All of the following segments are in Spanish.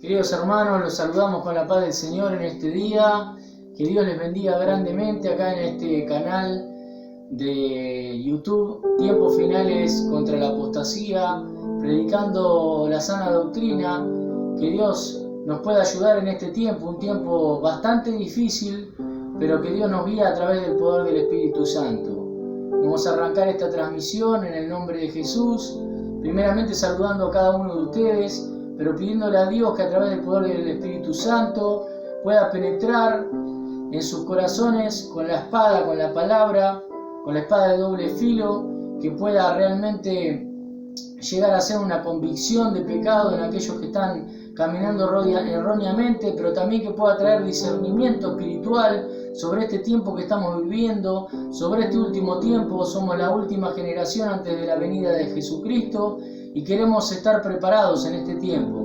Queridos hermanos, los saludamos con la paz del Señor en este día. Que Dios les bendiga grandemente acá en este canal de YouTube, Tiempos Finales contra la Apostasía, predicando la sana doctrina. Que Dios nos pueda ayudar en este tiempo, un tiempo bastante difícil, pero que Dios nos guía a través del poder del Espíritu Santo. Vamos a arrancar esta transmisión en el nombre de Jesús, primeramente saludando a cada uno de ustedes, pero pidiéndole a Dios que a través del poder del Espíritu Santo pueda penetrar en sus corazones con la espada, con la palabra, con la espada de doble filo, que pueda realmente llegar a ser una convicción de pecado en aquellos que están caminando erróneamente, pero también que pueda traer discernimiento espiritual sobre este tiempo que estamos viviendo, sobre este último tiempo. Somos la última generación antes de la venida de Jesucristo y queremos estar preparados en este tiempo.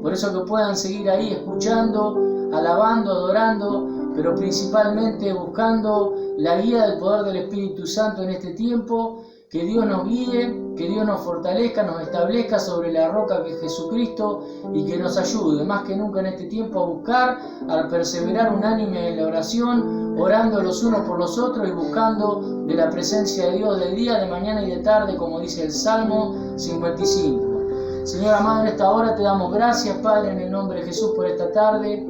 Por eso que puedan seguir ahí escuchando, alabando, adorando, pero principalmente buscando la guía del poder del Espíritu Santo en este tiempo. Que Dios nos guíe, que Dios nos fortalezca, nos establezca sobre la roca que es Jesucristo y que nos ayude más que nunca en este tiempo a buscar, a perseverar unánime en la oración, orando los unos por los otros y buscando de la presencia de Dios de día, de mañana y de tarde, como dice el Salmo 55. Señor amado, en esta hora te damos gracias, Padre, en el nombre de Jesús por esta tarde.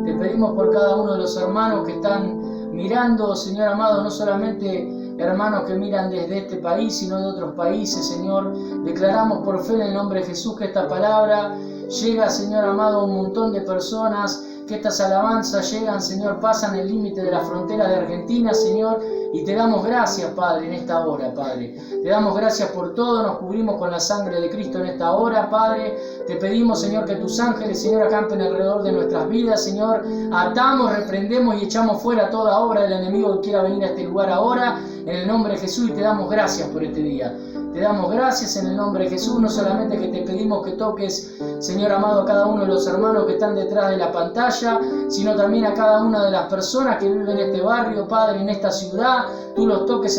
Te pedimos por cada uno de los hermanos que están mirando, Señor amado, no solamente hermanos que miran desde este país, sino de otros países, Señor. Declaramos por fe en el nombre de Jesús que esta palabra llega, Señor amado, a un montón de personas, que estas alabanzas llegan, Señor, pasan el límite de la frontera de Argentina, Señor, y te damos gracias, Padre, en esta hora, Padre. Te damos gracias por todo, nos cubrimos con la sangre de Cristo en esta hora, Padre. Te pedimos, Señor, que tus ángeles, Señor, acampen alrededor de nuestras vidas, Señor. Atamos, reprendemos y echamos fuera toda obra del enemigo que quiera venir a este lugar ahora, en el nombre de Jesús, y te damos gracias por este día. Te damos gracias en el nombre de Jesús, no solamente que te pedimos que toques, Señor amado, a cada uno de los hermanos que están detrás de la pantalla, sino también a cada una de las personas que viven en este barrio, Padre, en esta ciudad. Tú los toques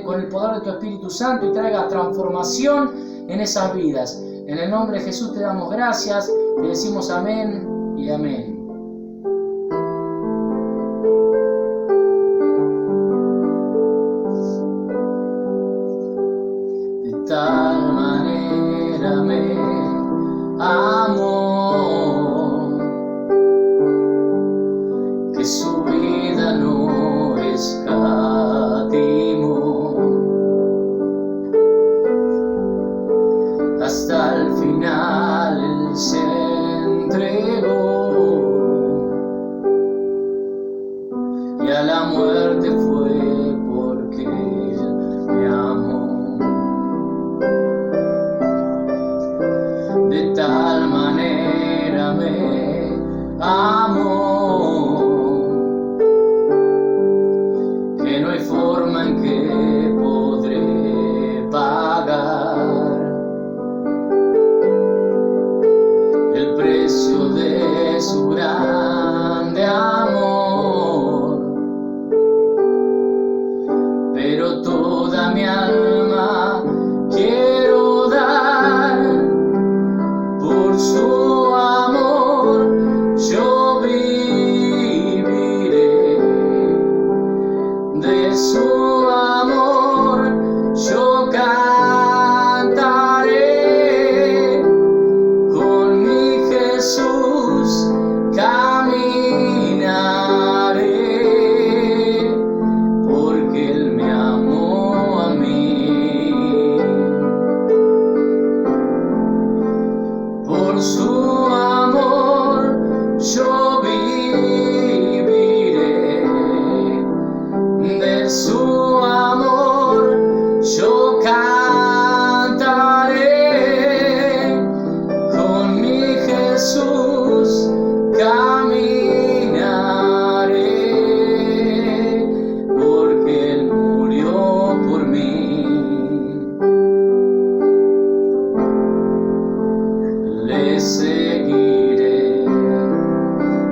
con el poder de tu Espíritu Santo y traigas transformación en esas vidas. En el nombre de Jesús te damos gracias, te decimos amén y amén. De tal manera me amó que su vida no escatimó, hasta el final él se entregó y a la muerte fue porque él me amó. De tal manera me amó que no hay forma en que podré pagar el precio de su grande amor, pero toda mi alma quiero dar por su amor. Yo viviré de su amor, yo cantaré, con mi Jesús caminaré, porque Él me amó a mí. Por su amor yo viviré, de su amor yo cantaré, con mi Jesús caminaré, porque Él murió por mí. Le seguiré.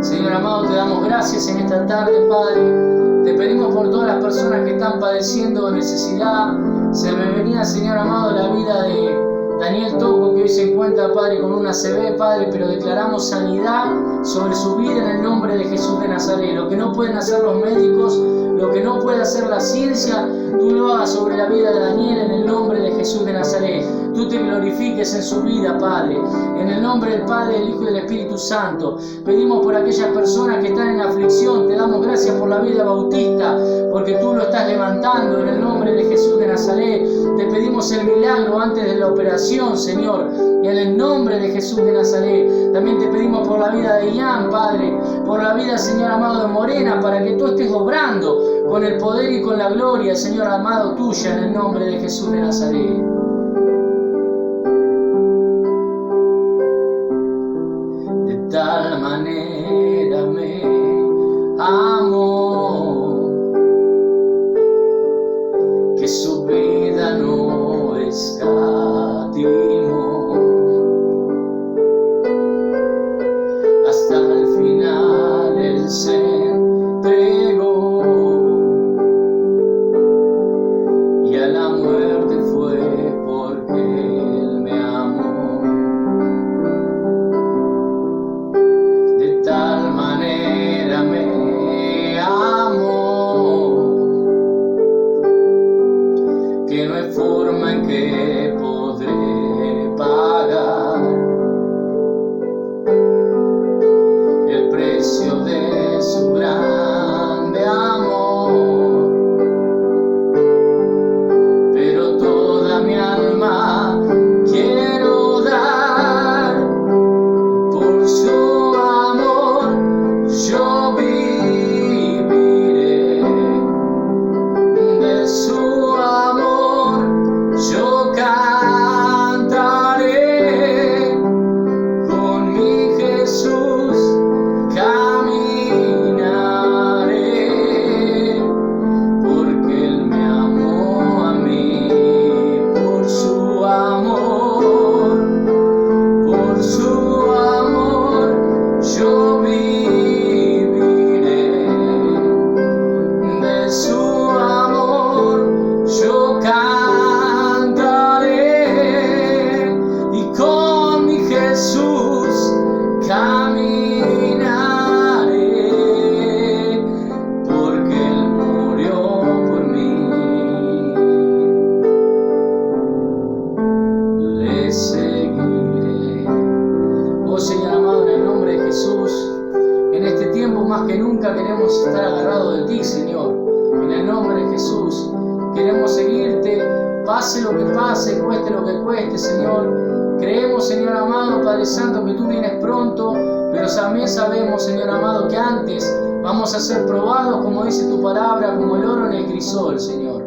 Señor amado, te damos gracias en esta tarde, Padre. Te pedimos por todas las personas que están padeciendo necesidad. Se me venía, Señor amado, la vida de Daniel Toco, que hoy se encuentra, Padre, con una ACV, Padre, pero declaramos sanidad sobre su vida en el nombre de Jesús de Nazaret. Lo que no pueden hacer los médicos, lo que no puede hacer la ciencia, tú lo hagas sobre la vida de Daniel en el nombre de Jesús de Nazaret. Tú te glorifiques en su vida, Padre. En el nombre del Padre, del Hijo y del Espíritu Santo. Pedimos por aquellas personas que están en aflicción. Te damos gracias por la vida bautista, porque tú lo estás levantando en el nombre de Jesús de Nazaret. Te pedimos el milagro antes de la operación, Señor, en el nombre de Jesús de Nazaret. También te pedimos por la vida de Ian, Padre, por la vida, Señor amado, de Morena, para que tú estés obrando con el poder y con la gloria, Señor amado, tuya, en el nombre de Jesús de Nazaret. De tal manera me amó que su vida no escatimó. Hasta el final Él se entregó y a la muerte fue porque Él me amó. De tal manera me amó que no hay forma en que podré pagar el precio de su grande amor. Pero toda mi alma quiero dar por su amor, yo viviré de su amor, yo cantaré con mi Jesús, caminaré, porque Él me amó a mí. Por su amor, yo viviré. De su amor, yo cantaré, y con mi Jesús caminaré, porque Él murió por mí. Le seguiré. Oh Señor amado, en el nombre de Jesús, en este tiempo más que nunca queremos estar agarrados de ti, Señor. En el nombre de Jesús queremos seguirte, pase lo que pase, cueste lo que cueste, Señor. Creemos, Señor amado, Padre Santo, que tú vienes pronto, pero también sabemos, Señor amado, que antes vamos a ser probados, como dice tu palabra, como el oro en el crisol, Señor.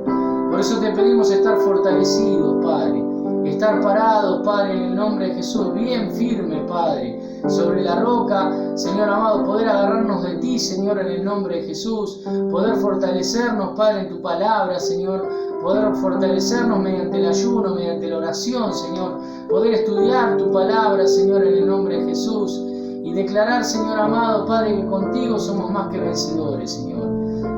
Por eso te pedimos estar fortalecidos, Padre. Estar parados, Padre, en el nombre de Jesús, bien firme, Padre, sobre la roca, Señor amado, poder agarrarnos de ti, Señor, en el nombre de Jesús, poder fortalecernos, Padre, en tu palabra, Señor, poder fortalecernos mediante el ayuno, mediante la oración, Señor, poder estudiar tu palabra, Señor, en el nombre de Jesús, y declarar, Señor amado, Padre, que contigo somos más que vencedores, Señor.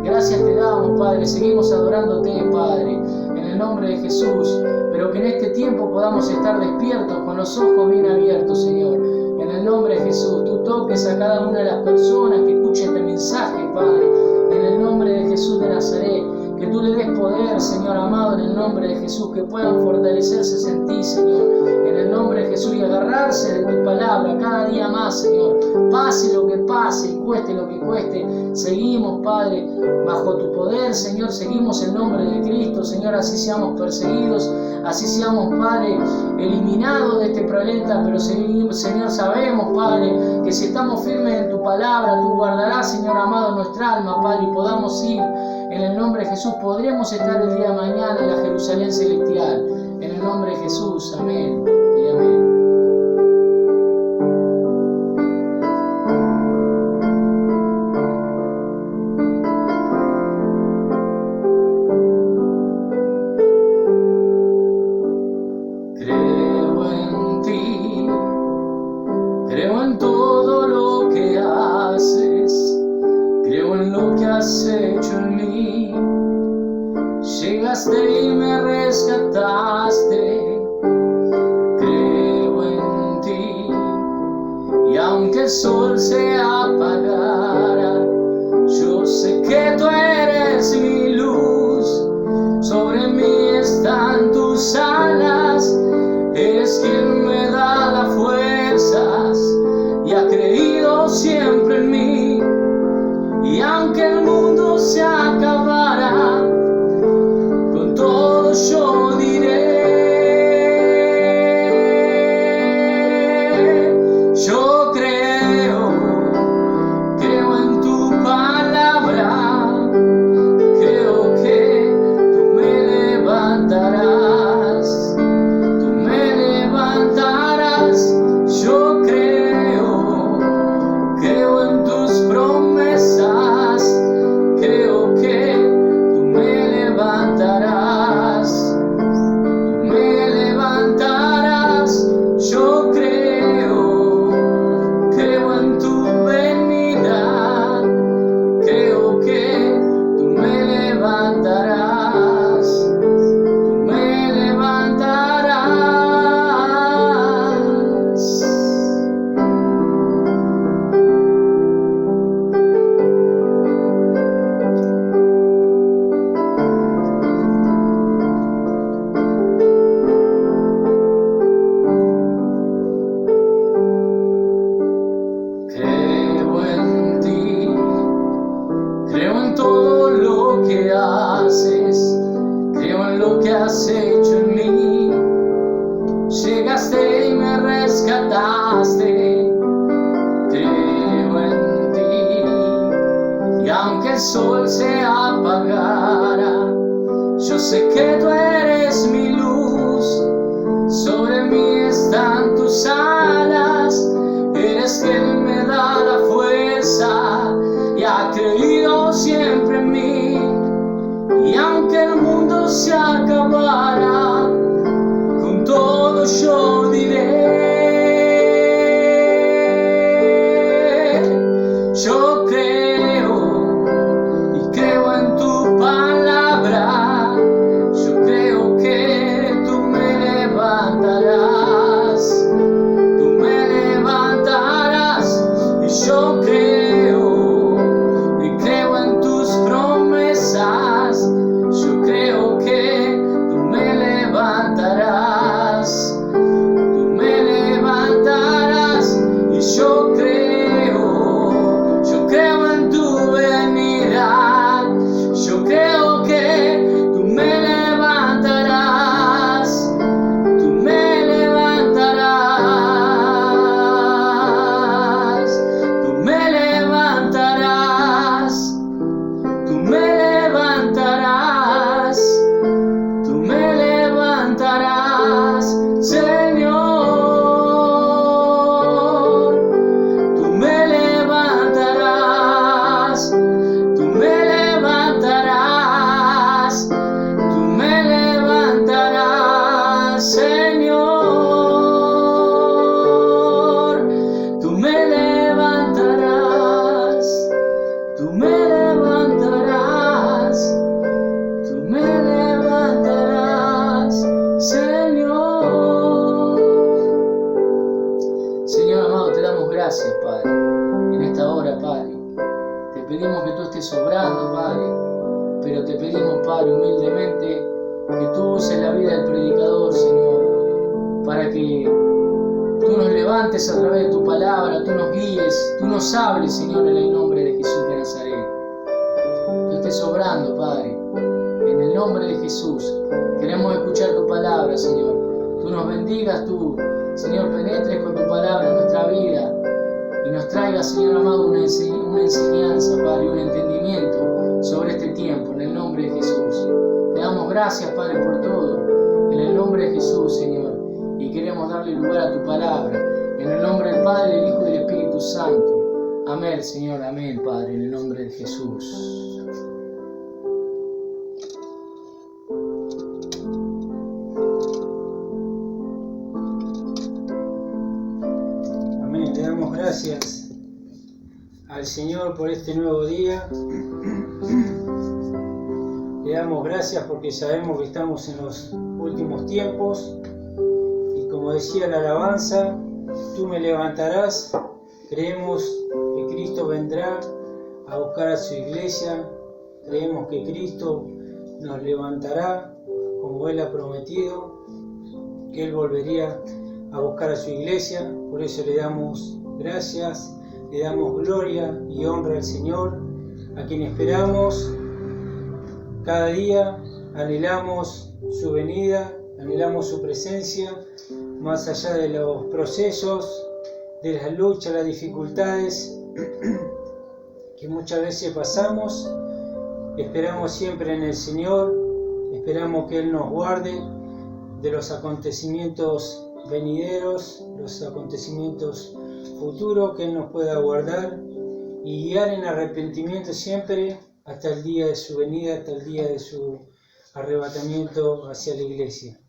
Gracias te damos, Padre, seguimos adorándote, Padre, en el nombre de Jesús, pero que en este tiempo podamos estar despiertos, con los ojos bien abiertos, Señor, en el nombre de Jesús. Tú toques a cada una de las personas que escuche este mensaje, Padre, en el nombre de Jesús de Nazaret, que tú le des poder, Señor amado, en el nombre de Jesús, que puedan fortalecerse en ti, Señor, en el nombre de Jesús, y agarrarse de tu palabra cada día más, Señor. Pase lo que pase y cueste lo que cueste, seguimos, Padre, bajo tu poder, Señor, seguimos en nombre de Cristo, Señor, así seamos perseguidos, así seamos, Padre, eliminados de este planeta, pero seguimos, Señor, sabemos, Padre, que si estamos firmes en tu palabra, tú guardarás, Señor amado, nuestra alma, Padre, y podamos ir en el nombre de Jesús, podremos estar el día de mañana en la Jerusalén celestial, en el nombre de Jesús, amén y amén. Creo en todo lo que haces, creo en lo que has hecho en mí. Llegaste y me rescataste, el sol se apagara, yo sé que tú eres mi luz. Sobre mí están tus alas, eres quien me da las fuerzas y ha creído siempre en mí. Y aunque el mundo se acabara, con todo yo diré, yo creo en tu palabra, creo que tú me levantarás, yo creo en tus promesas, creo que tú me levantarás, yo creo en tu venida, creo que tú me levantarás, Creo en ti, creo en todo lo que haces, creo en lo que has hecho en mí. Llegaste y me rescataste, creo en ti. Y aunque el sol se apagara, yo sé que tú eres mi luz. Sobre mí están tus alas, eres quien me da la fuerza y ha creído siempre en mí. Y aunque el mundo se acabara, con todo yo diré, yo creo y creo en tu palabra, yo creo que tú me levantarás, y yo creo en tus promesas, yo creo que tú me levantarás, y yo creo en tu venida, yo creo que tú me levantarás, Señor, tú me levantarás, Señor, tú me levantarás, Señor. Señor amado, te damos gracias, Padre, en esta hora, Padre. Te pedimos que tú estés obrando, Padre, pero te pedimos, Padre, humildemente, que tú uses la vida del predicador, Señor, para que tú nos levantes a través de tu palabra, tú nos guíes, tú nos hables, Señor, en el nombre de Jesús de Nazaret. Tú estés obrando, Padre, en el nombre de Jesús. Queremos escuchar tu palabra, Señor. Tú nos bendigas, tú, Señor, penetres con tu palabra en nuestra vida y nos traigas, Señor amado, una enseñanza, Padre, un entendimiento sobre este tiempo, en el nombre de Jesús. Te damos gracias, Padre, por todo, en el nombre de Jesús, Señor, y queremos darle lugar a tu palabra, en el nombre del Padre, del Hijo y del Espíritu Santo. Amén, Señor, amén, Padre, en el nombre de Jesús. Amén, le damos gracias al Señor por este nuevo día. Le damos gracias porque sabemos que estamos en los últimos tiempos y como decía la alabanza, tú me levantarás Creemos que Cristo vendrá a buscar a su iglesia. Creemos que Cristo nos levantará como Él ha prometido, que Él volvería a buscar a su iglesia. Por eso le damos gracias, le damos gloria y honra al Señor, a quien esperamos cada día, anhelamos su venida, anhelamos su presencia, más allá de los procesos, de las luchas, las dificultades que muchas veces pasamos. Esperamos siempre en el Señor, esperamos que Él nos guarde de los acontecimientos venideros, los acontecimientos futuros, que Él nos pueda guardar y guiar en arrepentimiento siempre hasta el día de su venida, hasta el día de su arrebatamiento hacia la iglesia.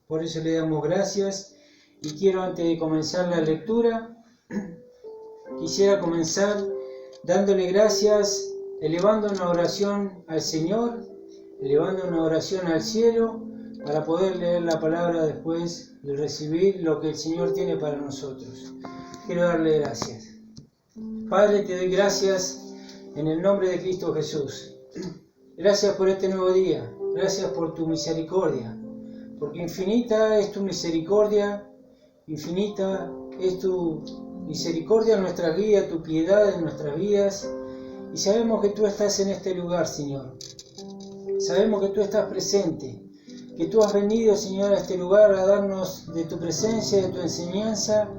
Por eso le damos gracias y quiero, antes de comenzar la lectura, quisiera comenzar dándole gracias, elevando una oración al Señor, elevando una oración al cielo, para poder leer la palabra después y recibir lo que el Señor tiene para nosotros. Quiero darle gracias. Padre, te doy gracias en el nombre de Cristo Jesús. Gracias por este nuevo día, gracias por tu misericordia, porque infinita es tu misericordia, infinita es tu misericordia en nuestras vidas, tu piedad en nuestras vidas, y sabemos que tú estás en este lugar, Señor. Sabemos que tú estás presente, que tú has venido, Señor, a este lugar a darnos de tu presencia, de tu enseñanza.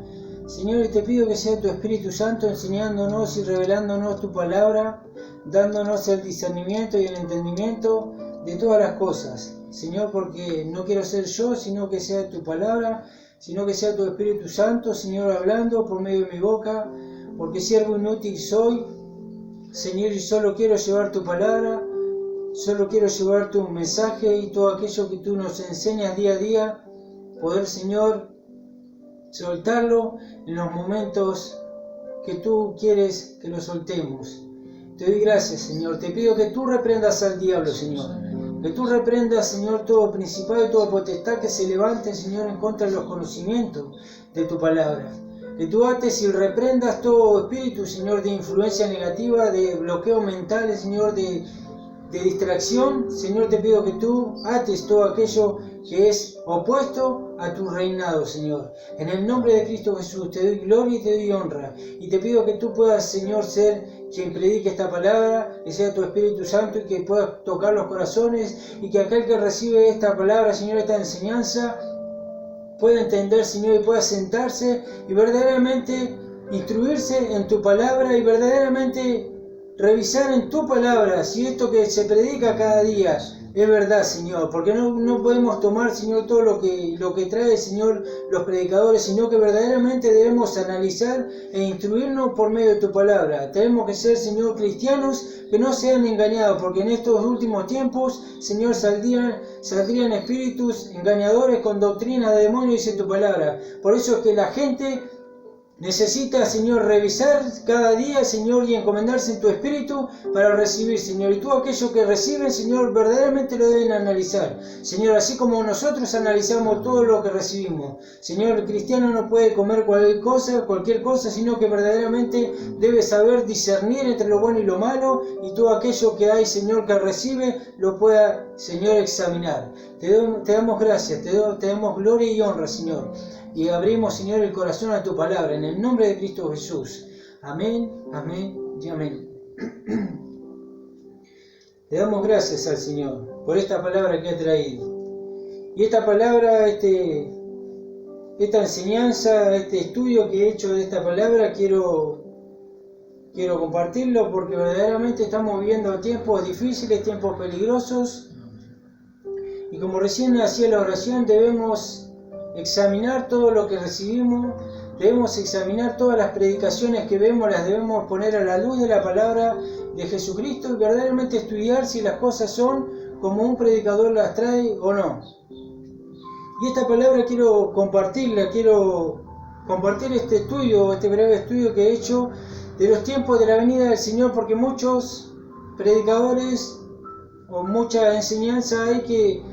Señor, y te pido que sea tu Espíritu Santo enseñándonos y revelándonos tu palabra, dándonos el discernimiento y el entendimiento de todas las cosas. Señor, porque no quiero ser yo, sino que sea tu palabra, sino que sea tu Espíritu Santo, Señor, hablando por medio de mi boca, porque siervo inútil soy, Señor, y solo quiero llevar tu palabra, solo quiero llevar tu mensaje y todo aquello que tú nos enseñas día a día, poder, Señor, soltarlo en los momentos que tú quieres que lo soltemos. Te doy gracias, Señor. Te pido que tú reprendas al diablo, Señor. Que tú reprendas, Señor, todo principado y toda potestad que se levante, Señor, en contra de los conocimientos de tu palabra. Que tú ates y reprendas todo espíritu, Señor, de influencia negativa, de bloqueo mental, Señor, de distracción. Señor, te pido que tú ates todo aquello que es opuesto a tu reinado, Señor. En el nombre de Cristo Jesús te doy gloria y te doy honra. Y te pido que tú puedas, Señor, ser quien predique esta palabra, que sea tu Espíritu Santo y que puedas tocar los corazones y que aquel que recibe esta palabra, Señor, esta enseñanza, pueda entender, Señor, y pueda sentarse y verdaderamente instruirse en tu palabra y verdaderamente revisar en tu palabra si esto que se predica cada día es verdad, Señor, porque no podemos tomar, Señor, todo lo que trae, Señor, los predicadores, sino que verdaderamente debemos analizar e instruirnos por medio de tu palabra. Tenemos que ser, Señor, cristianos que no sean engañados, porque en estos últimos tiempos, Señor, saldrían espíritus engañadores con doctrina de demonio, dice tu palabra. Por eso es que la gente necesita, Señor, revisar cada día, Señor, y encomendarse en tu Espíritu para recibir, Señor. Y tú aquello que reciben, Señor, verdaderamente lo deben analizar. Señor, así como nosotros analizamos todo lo que recibimos. Señor, el cristiano no puede comer cualquier cosa, sino que verdaderamente debe saber discernir entre lo bueno y lo malo, y todo aquello que hay, Señor, que recibe, lo pueda, Señor, examinar. Te damos gracias, te damos gloria y honra, Señor. Y abrimos, Señor, el corazón a tu palabra, en el nombre de Cristo Jesús. Amén, amén y amén. Le damos gracias al Señor por esta palabra que ha traído. Y esta palabra, esta enseñanza, este estudio que he hecho de esta palabra, quiero compartirlo porque verdaderamente estamos viviendo tiempos difíciles, tiempos peligrosos. Y como recién hacía la oración, debemos examinar todo lo que recibimos, debemos examinar todas las predicaciones que vemos, las debemos poner a la luz de la palabra de Jesucristo y verdaderamente estudiar si las cosas son como un predicador las trae o no. Y esta palabra quiero compartirla, quiero compartir este estudio, este breve estudio que he hecho de los tiempos de la venida del Señor, porque muchos predicadores o mucha enseñanza hay que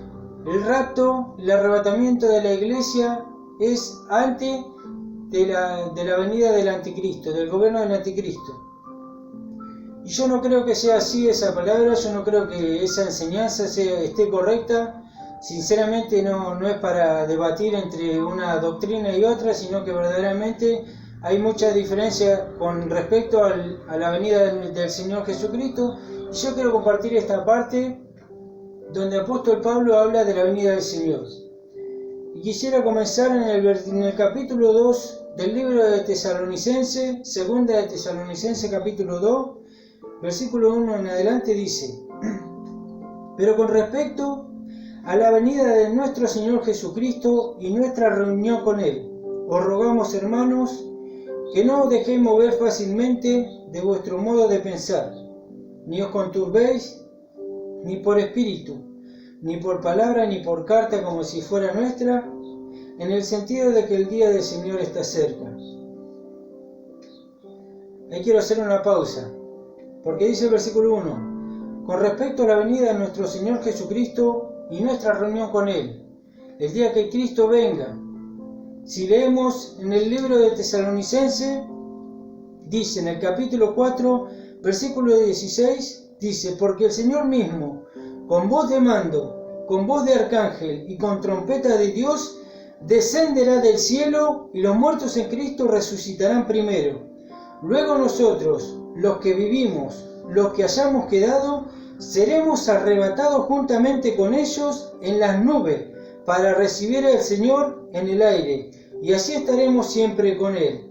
el rapto, el arrebatamiento de la iglesia es antes de la venida del anticristo, del gobierno del anticristo. Y yo no creo que sea así esa palabra, yo no creo que esa enseñanza esté correcta. Sinceramente no es para debatir entre una doctrina y otra, sino que verdaderamente hay mucha diferencia con respecto a la venida del Señor Jesucristo. Y yo quiero compartir esta parte donde el apóstol Pablo habla de la venida del Señor. Y quisiera comenzar en el capítulo 2 del libro de Tesalonicense, segunda de Tesalonicense capítulo 2, versículo 1 en adelante dice: pero con respecto a la venida de nuestro Señor Jesucristo y nuestra reunión con Él, os rogamos, hermanos, que no os dejéis mover fácilmente de vuestro modo de pensar, ni os conturbéis, ni por espíritu, ni por palabra, ni por carta como si fuera nuestra, en el sentido de que el día del Señor está cerca. Ahí quiero hacer una pausa, porque dice el versículo 1, con respecto a la venida de nuestro Señor Jesucristo y nuestra reunión con Él, el día que Cristo venga. Si leemos en el libro de Tesalonicense, dice en el capítulo 4, versículo 16, dice: porque el Señor mismo, con voz de mando, con voz de arcángel y con trompeta de Dios, descenderá del cielo, y los muertos en Cristo resucitarán primero. Luego nosotros, los que vivimos, los que hayamos quedado, seremos arrebatados juntamente con ellos en las nubes, para recibir al Señor en el aire, y así estaremos siempre con Él.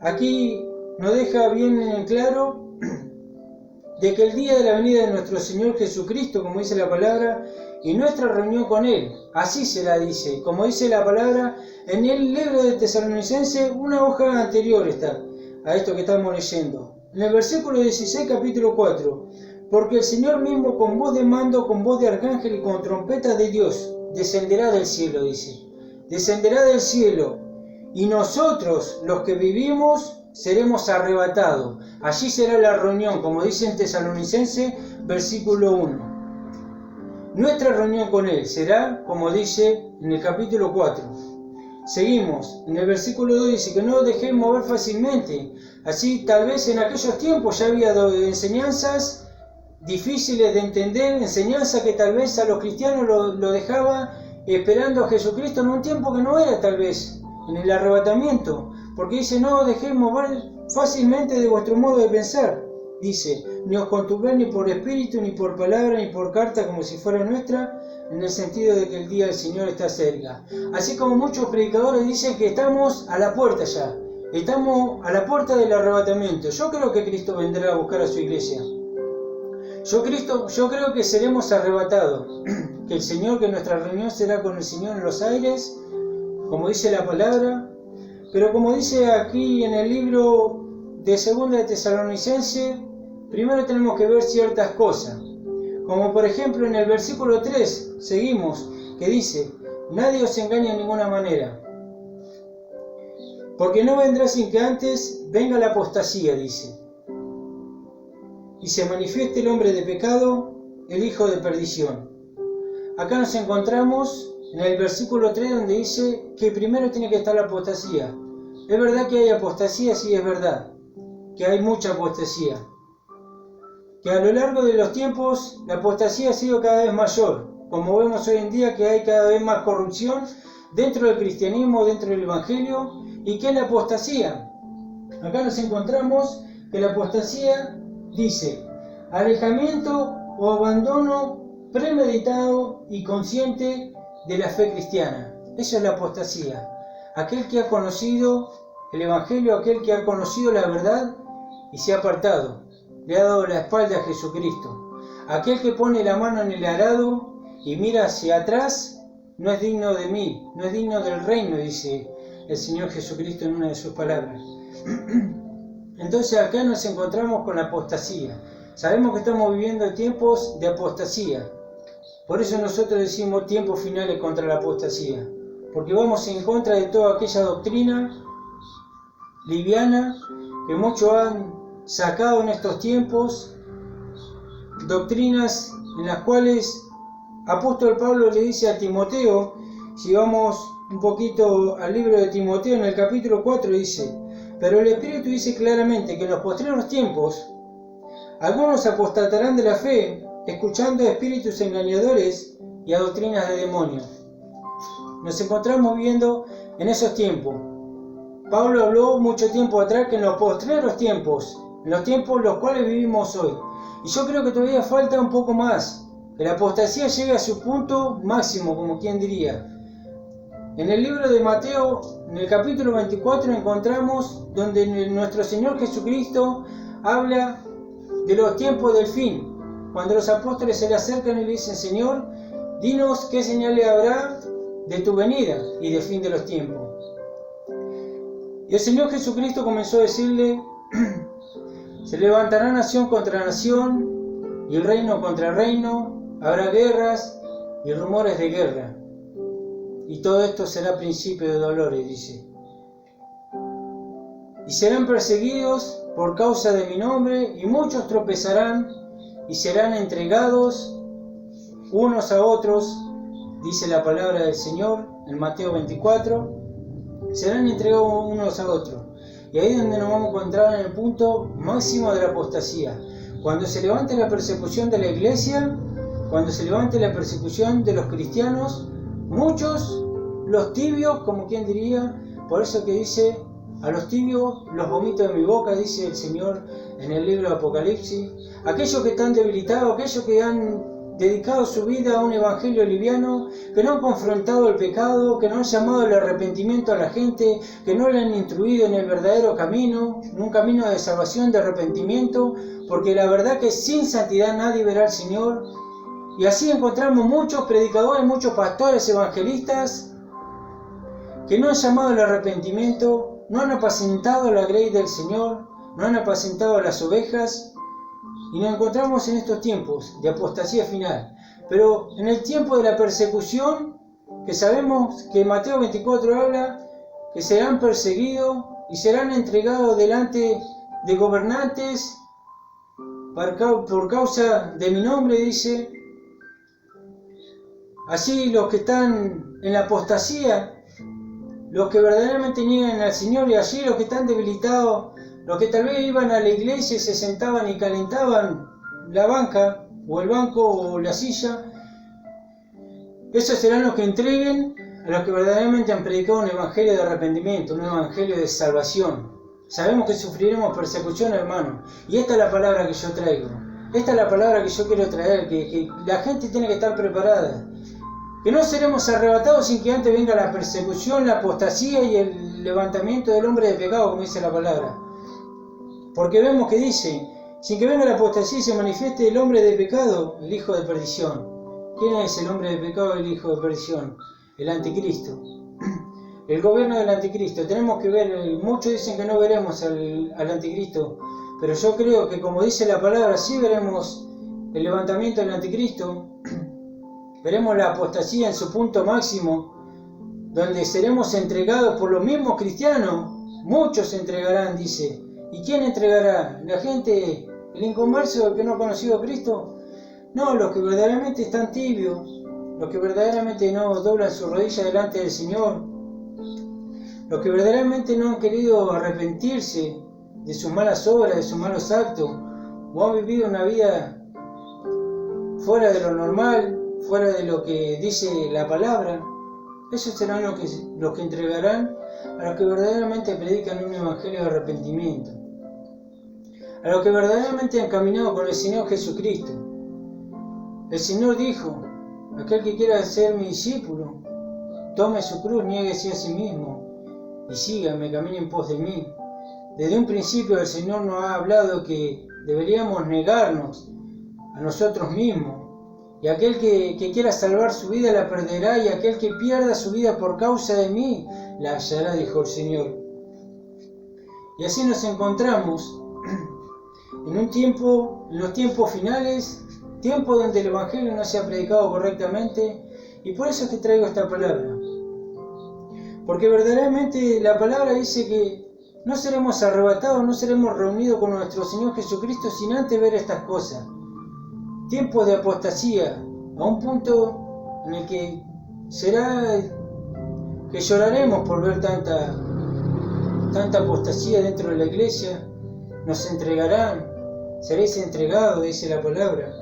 Aquí nos deja bien en claro de que el día de la venida de nuestro Señor Jesucristo, como dice la palabra, y nuestra reunión con Él, así será, dice, como dice la palabra en el libro de Tesalonicense, una hoja anterior está a esto que estamos leyendo. En el versículo 16, capítulo 4, porque el Señor mismo, con voz de mando, con voz de arcángel y con trompeta de Dios, descenderá del cielo, dice, descenderá del cielo, y nosotros, los que vivimos, seremos arrebatados. Allí será la reunión, como dice en Tesalonicense, versículo 1. Nuestra reunión con Él será, como dice en el capítulo 4. Seguimos, en el versículo 2 dice que no os dejéis mover fácilmente. Así, tal vez en aquellos tiempos ya había enseñanzas difíciles de entender, enseñanzas que tal vez a los cristianos lo dejaba esperando a Jesucristo en un tiempo que no era tal vez en el arrebatamiento, porque dice: no os dejéis mover fácilmente de vuestro modo de pensar, dice, ni os conturbéis ni por espíritu, ni por palabra, ni por carta como si fuera nuestra, en el sentido de que el día del Señor está cerca. Así como muchos predicadores dicen que estamos a la puerta ya, estamos a la puerta del arrebatamiento. Yo creo que Cristo vendrá a buscar a su iglesia. Yo creo que seremos arrebatados, que el Señor, que nuestra reunión será con el Señor en los aires, como dice la palabra, pero como dice aquí en el libro de segunda de Tesalonicense, primero tenemos que ver ciertas cosas, como por ejemplo en el versículo 3, seguimos, que dice: nadie os engaña de ninguna manera, porque no vendrá sin que antes venga la apostasía, dice, y se manifieste el hombre de pecado, el hijo de perdición. Acá nos encontramos en el versículo 3 donde dice que primero tiene que estar la apostasía. Es verdad que hay apostasía, sí, es verdad que hay mucha apostasía, que a lo largo de los tiempos la apostasía ha sido cada vez mayor, como vemos hoy en día que hay cada vez más corrupción dentro del cristianismo, dentro del evangelio. ¿Y qué es la apostasía? Acá nos encontramos que la apostasía dice: alejamiento o abandono premeditado y consciente de la fe cristiana. Eso es la apostasía. Aquel que ha conocido el evangelio, aquel que ha conocido la verdad y se ha apartado, le ha dado la espalda a Jesucristo. Aquel que pone la mano en el arado y mira hacia atrás, no es digno de mí, no es digno del reino, dice el Señor Jesucristo en una de sus palabras. Entonces acá nos encontramos con la apostasía. Sabemos que estamos viviendo tiempos de apostasía. Por eso nosotros decimos tiempos finales contra la apostasía. Porque vamos en contra de toda aquella doctrina liviana que muchos han sacado en estos tiempos. Doctrinas en las cuales apóstol Pablo le dice a Timoteo, si vamos un poquito al libro de Timoteo, en el capítulo 4 dice: pero el Espíritu dice claramente que en los postreros tiempos algunos apostatarán de la fe, escuchando a espíritus engañadores y a doctrinas de demonios. Nos encontramos viviendo en esos tiempos. Pablo habló mucho tiempo atrás que en los postreros tiempos, en los tiempos en los cuales vivimos hoy. Y yo creo que todavía falta un poco más, que la apostasía llegue a su punto máximo, como quien diría. En el libro de Mateo, en el capítulo 24, encontramos donde nuestro Señor Jesucristo habla de los tiempos del fin. Cuando los apóstoles se le acercan y le dicen: Señor, dinos qué señales habrá de tu venida y del fin de los tiempos. Y el Señor Jesucristo comenzó a decirle: se levantará nación contra nación y reino contra reino, habrá guerras y rumores de guerra. Y todo esto será principio de dolores, dice. Y serán perseguidos por causa de mi nombre, y muchos tropezarán y serán entregados unos a otros, dice la palabra del Señor en Mateo 24. Serán entregados unos a otros. Y ahí es donde nos vamos a encontrar en el punto máximo de la apostasía. Cuando se levante la persecución de la iglesia, cuando se levante la persecución de los cristianos, muchos, los tibios, como quien diría, por eso que dice: a los tibios los vomito de mi boca, dice el Señor en el libro de Apocalipsis. Aquellos que están debilitados, aquellos que han dedicado su vida a un evangelio liviano, que no han confrontado el pecado, que no han llamado al arrepentimiento a la gente, que no le han instruido en el verdadero camino, en un camino de salvación, de arrepentimiento, porque la verdad que sin santidad nadie verá al Señor. Y así encontramos muchos predicadores, muchos pastores, evangelistas, que no han llamado al arrepentimiento, no han apacentado la grey del Señor, no han apacentado las ovejas. Y nos encontramos en estos tiempos de apostasía final. Pero en el tiempo de la persecución, que sabemos que Mateo 24 habla, que serán perseguidos y serán entregados delante de gobernantes por causa de mi nombre, dice. Así los que están en la apostasía, los que verdaderamente niegan al Señor, y allí los que están debilitados, los que tal vez iban a la iglesia y se sentaban y calentaban la banca, o el banco, o la silla, esos serán los que entreguen a los que verdaderamente han predicado un evangelio de arrepentimiento, un evangelio de salvación. Sabemos que sufriremos persecución, hermano, y esta es la palabra que yo traigo. Esta es la palabra que yo quiero traer, que la gente tiene que estar preparada. Que no seremos arrebatados sin que antes venga la persecución, la apostasía y el levantamiento del hombre de pecado, como dice la palabra. Porque vemos que dice: sin que venga la apostasía y se manifieste el hombre de pecado, el hijo de perdición. ¿Quién es el hombre de pecado y el hijo de perdición? El anticristo. El gobierno del anticristo. Tenemos que ver, muchos dicen que no veremos al anticristo, pero yo creo que, como dice la palabra, sí veremos el levantamiento del anticristo. Veremos la apostasía en su punto máximo, donde seremos entregados por los mismos cristianos. Muchos se entregarán, dice. ¿Y quién entregará? ¿La gente, el inconverso, el que no ha conocido a Cristo? No, los que verdaderamente están tibios, los que verdaderamente no doblan su rodilla delante del Señor, los que verdaderamente no han querido arrepentirse de sus malas obras, de sus malos actos, o han vivido una vida fuera de lo normal, fuera de lo que dice la palabra. Esos serán los que entregarán a los que verdaderamente predican un evangelio de arrepentimiento, a los que verdaderamente han caminado con el Señor Jesucristo. El Señor dijo: aquel que quiera ser mi discípulo, tome su cruz, niéguese a sí mismo y sígame, camine en pos de mí. Desde un principio el Señor nos ha hablado que deberíamos negarnos a nosotros mismos. Y aquel que quiera salvar su vida la perderá, y aquel que pierda su vida por causa de mí la hallará, dijo el Señor. Y así nos encontramos en un tiempo, en los tiempos finales, tiempo donde el Evangelio no se ha predicado correctamente, y por eso es que traigo esta palabra. Porque verdaderamente la palabra dice que no seremos arrebatados, no seremos reunidos con nuestro Señor Jesucristo sin antes ver estas cosas. Tiempos de apostasía, a un punto en el que será que lloraremos por ver tanta apostasía dentro de la iglesia. Nos entregarán, seréis entregados, dice la palabra.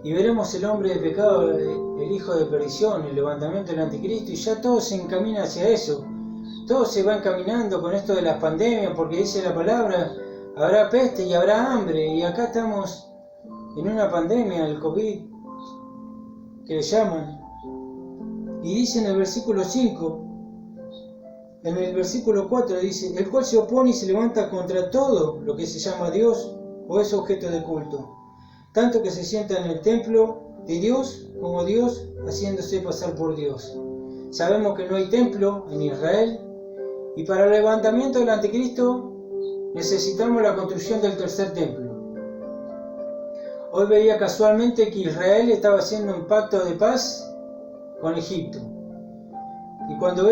Y veremos el hombre de pecado, el hijo de perdición, el levantamiento del anticristo, y ya todo se encamina hacia eso. Todo se va encaminando con esto de las pandemias, porque dice la palabra, habrá peste y habrá hambre, y acá estamos en una pandemia, el COVID, que le llaman. Y dice en el versículo 5, en el versículo 4 dice, el cual se opone y se levanta contra todo lo que se llama Dios o es objeto de culto, tanto que se sienta en el templo de Dios como Dios haciéndose pasar por Dios. Sabemos que no hay templo en Israel y para el levantamiento del anticristo necesitamos la construcción del tercer templo. Hoy veía casualmente que Israel estaba haciendo un pacto de paz con Egipto. Y cuando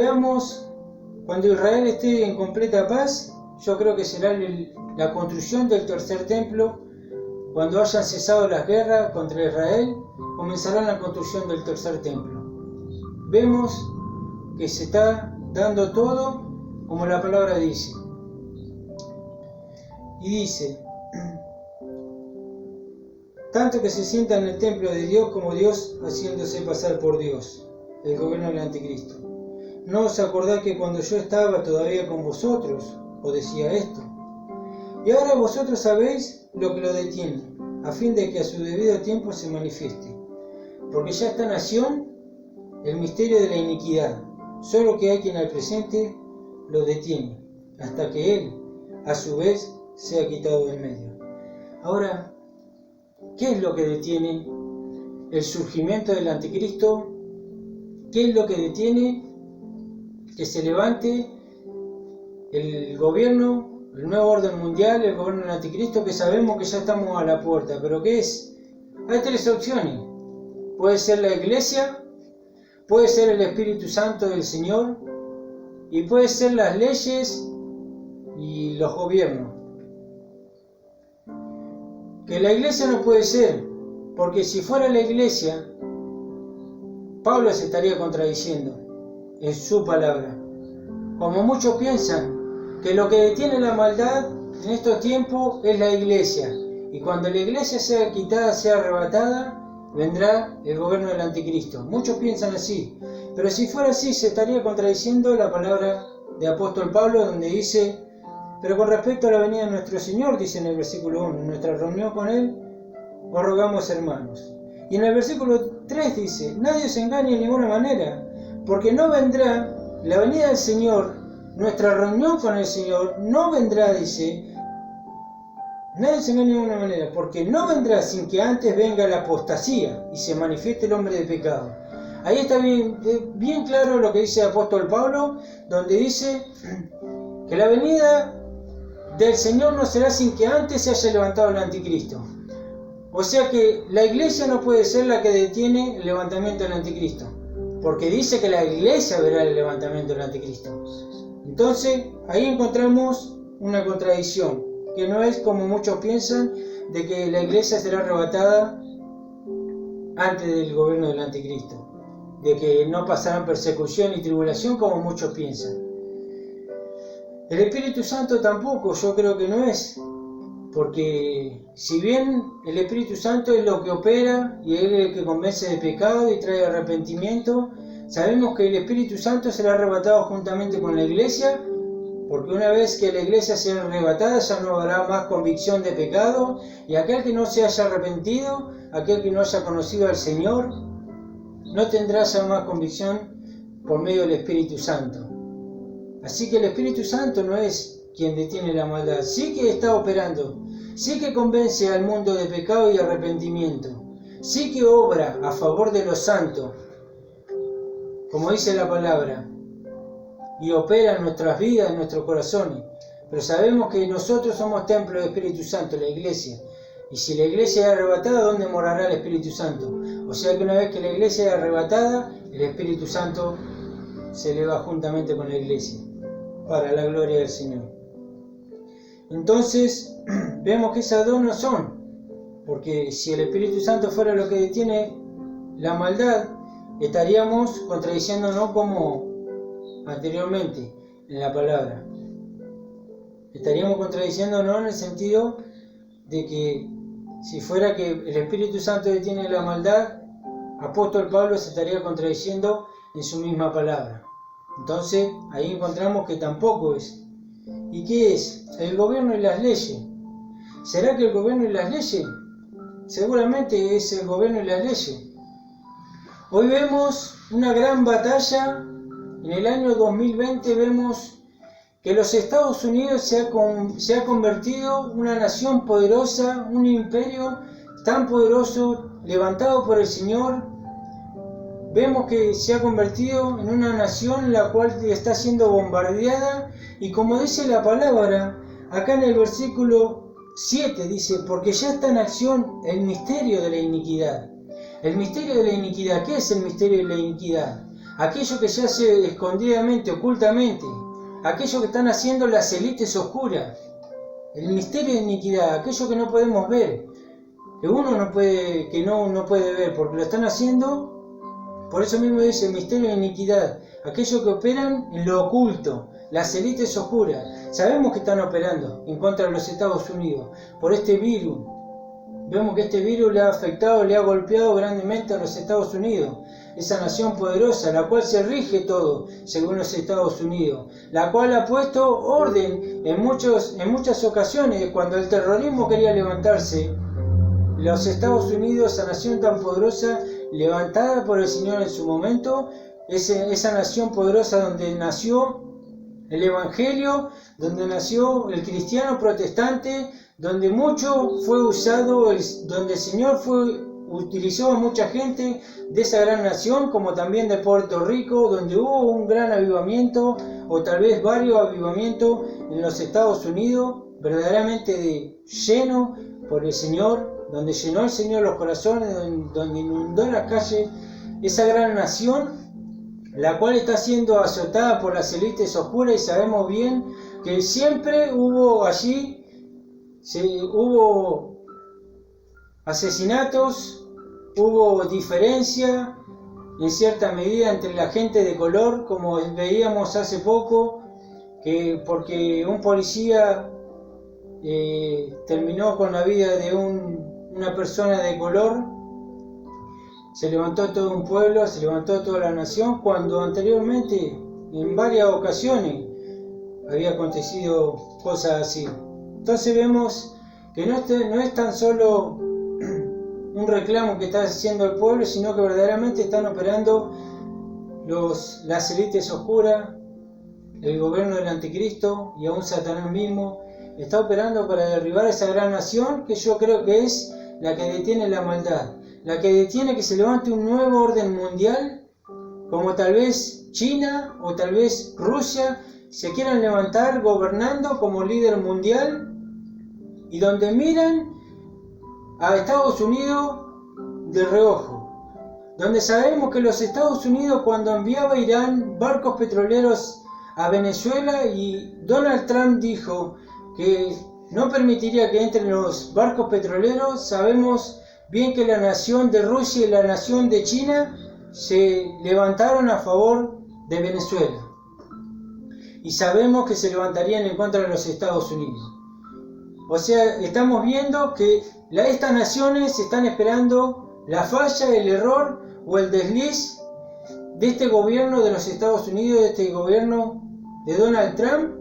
Israel esté en completa paz, yo creo que será la construcción del tercer templo. Cuando hayan cesado las guerras contra Israel, comenzará la construcción del tercer templo. Vemos que se está dando todo como la palabra dice. Y dice, tanto que se sienta en el templo de Dios como Dios haciéndose pasar por Dios, el gobierno del anticristo. ¿No os acordáis que cuando yo estaba todavía con vosotros, os decía esto? Y ahora vosotros sabéis lo que lo detiene, a fin de que a su debido tiempo se manifieste. Porque ya está en acción el misterio de la iniquidad, solo que hay quien al presente lo detiene, hasta que él, a su vez, sea quitado del medio. Ahora, ¿qué es lo que detiene el surgimiento del anticristo? ¿Qué es lo que detiene que se levante el gobierno, el nuevo orden mundial, el gobierno del anticristo, que sabemos que ya estamos a la puerta? ¿Pero qué es? Hay tres opciones. Puede ser la iglesia, puede ser el Espíritu Santo del Señor y puede ser las leyes y los gobiernos. Que la iglesia no puede ser, porque si fuera la iglesia, Pablo se estaría contradiciendo en su palabra. Como muchos piensan que lo que detiene la maldad en estos tiempos es la iglesia, y cuando la iglesia sea quitada, sea arrebatada, vendrá el gobierno del anticristo. Muchos piensan así, pero si fuera así se estaría contradiciendo la palabra de apóstol Pablo, donde dice, pero con respecto a la venida de nuestro Señor, dice en el versículo 1, en nuestra reunión con Él, os rogamos hermanos. Y en el versículo 3 dice, nadie se engañe de ninguna manera, porque no vendrá la venida del Señor, nuestra reunión con el Señor, no vendrá, dice, nadie se engañe de ninguna manera, porque no vendrá sin que antes venga la apostasía y se manifieste el hombre de pecado. Ahí está bien claro lo que dice el apóstol Pablo, donde dice que la venida del Señor no será sin que antes se haya levantado el anticristo. O sea que la iglesia no puede ser la que detiene el levantamiento del anticristo, porque dice que la iglesia verá el levantamiento del anticristo. Entonces ahí encontramos una contradicción, que no es como muchos piensan, de que la iglesia será arrebatada antes del gobierno del anticristo, de que no pasarán persecución y tribulación como muchos piensan. El Espíritu Santo tampoco, yo creo que no es, porque si bien el Espíritu Santo es lo que opera y es el que convence de pecado y trae arrepentimiento, sabemos que el Espíritu Santo será arrebatado juntamente con la iglesia, porque una vez que la iglesia sea arrebatada ya no habrá más convicción de pecado, y aquel que no se haya arrepentido, aquel que no haya conocido al Señor, no tendrá ya más convicción por medio del Espíritu Santo. Así que el Espíritu Santo no es quien detiene la maldad, sí que está operando, sí que convence al mundo de pecado y arrepentimiento, sí que obra a favor de los santos, como dice la palabra, y opera en nuestras vidas, en nuestros corazones. Pero sabemos que nosotros somos templo del Espíritu Santo, la iglesia, y si la iglesia es arrebatada, ¿dónde morará el Espíritu Santo? O sea que una vez que la iglesia es arrebatada, el Espíritu Santo se eleva juntamente con la iglesia, para la gloria del Señor. Entonces, vemos que esas dos no son, porque si el Espíritu Santo fuera lo que detiene la maldad, estaríamos contradiciéndonos como anteriormente en la palabra. Estaríamos contradiciéndonos en el sentido de que si fuera que el Espíritu Santo detiene la maldad, apóstol Pablo se estaría contradiciendo en su misma palabra. Entonces ahí encontramos que tampoco es. ¿Y qué es? El gobierno y las leyes. ¿Será que el gobierno y las leyes? Seguramente es el gobierno y las leyes. Hoy vemos una gran batalla. En el año 2020 vemos que los Estados Unidos se ha convertido en una nación poderosa, un imperio tan poderoso, levantado por el Señor. Vemos que se ha convertido en una nación la cual está siendo bombardeada, y como dice la palabra, acá en el versículo 7 dice, porque ya está en acción el misterio de la iniquidad. El misterio de la iniquidad, ¿qué es el misterio de la iniquidad? Aquello que se hace escondidamente, ocultamente, aquello que están haciendo las élites oscuras. El misterio de iniquidad, aquello que no podemos ver, que uno no puede ver, porque lo están haciendo. Por eso mismo dice el misterio de iniquidad, aquellos que operan en lo oculto, las élites oscuras. Sabemos que están operando en contra de los Estados Unidos por este virus. Vemos que este virus le ha afectado, le ha golpeado grandemente a los Estados Unidos, esa nación poderosa, la cual se rige todo según los Estados Unidos, la cual ha puesto orden en muchas ocasiones. Cuando el terrorismo quería levantarse, los Estados Unidos, esa nación tan poderosa, levantada por el Señor en su momento, esa nación poderosa donde nació el Evangelio, donde nació el cristiano protestante, donde mucho fue usado, donde el Señor utilizó a mucha gente de esa gran nación, como también de Puerto Rico, donde hubo un gran avivamiento, o tal vez varios avivamientos en los Estados Unidos, verdaderamente lleno por el Señor, donde llenó el Señor los corazones, donde inundó las calles, esa gran nación, la cual está siendo azotada por las élites oscuras, y sabemos bien que siempre hubo allí, hubo asesinatos, hubo diferencia en cierta medida entre la gente de color, como veíamos hace poco, que porque un policía terminó con la vida de una persona de color, se levantó todo un pueblo, se levantó toda la nación, cuando anteriormente, en varias ocasiones, había acontecido cosas así. Entonces vemos que no es tan solo un reclamo que está haciendo el pueblo, sino que verdaderamente están operando las élites oscuras, el gobierno del anticristo y aún Satanás mismo está operando para derribar esa gran nación, que yo creo que es la que detiene la maldad, la que detiene que se levante un nuevo orden mundial, como tal vez China o tal vez Rusia se quieran levantar gobernando como líder mundial, y donde miran a Estados Unidos de reojo, donde sabemos que los Estados Unidos, cuando enviaba a Irán barcos petroleros a Venezuela, y Donald Trump dijo que no permitiría que entren los barcos petroleros, sabemos bien que la nación de Rusia y la nación de China se levantaron a favor de Venezuela, y sabemos que se levantarían en contra de los Estados Unidos. O sea, estamos viendo que estas naciones están esperando la falla, el error o el desliz de este gobierno de los Estados Unidos, de este gobierno de Donald Trump,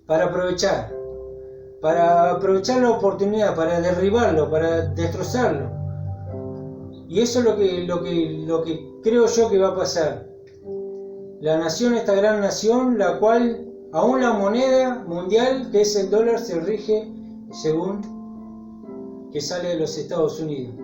para aprovechar la oportunidad, para derribarlo, para destrozarlo. Y eso es lo que creo yo que va a pasar. La nación, esta gran nación, la cual aún la moneda mundial, que es el dólar, se rige según que sale de los Estados Unidos.